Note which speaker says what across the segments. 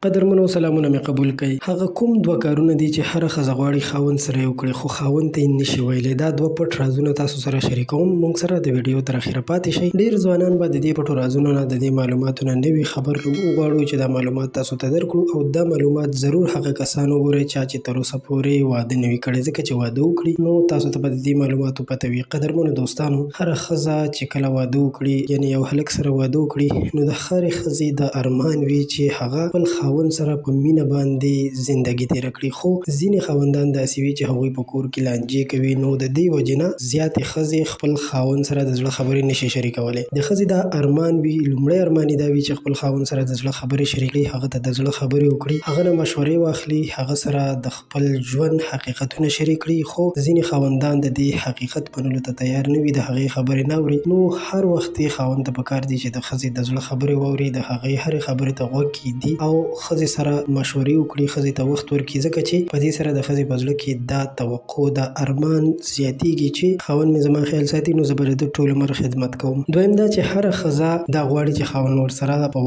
Speaker 1: قدرمنو سلامونه مې قبول کړئ. هغه کوم دوه کارونه دي چې هره ښځه غواړي خاوند سره یې وکړي خو خاوند ته یې نشي ویلی. دا دوه پټ رازونه تاسو سره شریکوم. موږ سره د ویډیو تر اخره پاتې شئ. ډېر ځوانان به د دې پټو رازونو نه د دې معلوماتو نه نوي خبر وغواړو چې دا معلومات تاسو ته درکړو، او دا معلومات ضرور هغه کسان وګورئ چې تر اوسه پورې واده نه وي کړی، ځکه چې واده وکړي نو تاسو ته به د دې معلوماتو پته وي. قدرمنو دوستانو، هره ښځه چې کله واده وکړي، یعنې یو هلک سره واده وکړي، نو د هرې ښځې د ارمان وي چې هغه خپل خاوند سره په مینه باندې زندګي تېره کړي. خو ځینې خاوندان داسې وي چې هغوی په کور کې لانجې کوي، نو د دې وجې نه زیاتې ښځې خپل خاوند سره د زړه خبرې نشي شریکولی. د ښځې دا ارمان وي، لومړی ارمان یې دا وي چې خپل خاوند سره د زړه خبرې شریک کړي، هغه ته د زړه خبرې وکړي، هغه نه مشورې واخلي، هغه سره د خپل ژوند حقیقتونه شریک کړي. خو ځینې خاوندان د دې حقیقت منلو ته تیار نه وي، د هغې خبرې نه اوري. نو هر وخت یې خاوند ته پکار دی چې د ښځې د زړه خبرې واوري، د هغې هرې خبرې ته غوږ کېږدي او ښځې سره مشورې وکړي، ښځې ته وخت ورکړي، ځکه چې په دې سره د ښځې په زړه کې دا توقع، دا ارمان زیاتېږي چې خاوند مې زما خیال ساتي، نو زه به د ده ټول عمر خدمت کوم. دویم دا چې هره ښځه دا غواړي چې خاوند ورسره په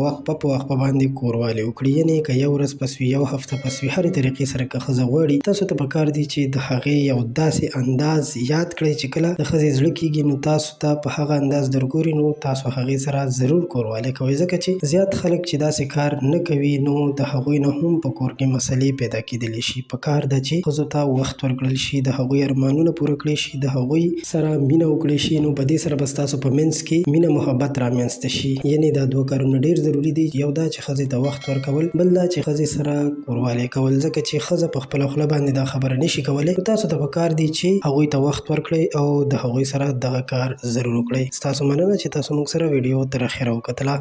Speaker 1: وقفه باندې کوروالی وکړي، یعنې که یو ورځ پس وي، یو هفته پس وي، هرې طریقې سره که ښځه غواړي، تاسو ته پکار دي چې د هغې یو داسې انداز یاد کړئ چې کله د ښځې زړه کېږي نو تاسو ته په هغه انداز درګوري، نو تاسو هغې سره ضرور کوروالی کوئ، ځکه چې زیات خلک چې داسې کار نه کوي نو د هغوی نه هم په کور کې مسلې پیدا کېدلی شي. پکار ده چې ښځو ته وخت ورکړل شي، د هغوی ارمانونه پوره کړی شي، د هغوی سره مینه وکړی شي، نو په دې سره به ستاسو په منځ کې مینه محبت رامنځته شي. یعنې دا دوه کارونه ډېر ضروري دي. یو دا چې ښځې ته وخت ورکول، بل دا چې ښځې سره کوروالی کول، ځکه چې ښځه په خپله خوله باندې دا خبره نشي کولی. تاسو ته پکار دي چې هغوی ته وخت ورکړئ او د هغوی سره دغه کار ضرور وکړئ. ستاسو مننه چې تاسو موږ سره ویډیو تر اخره وکتله.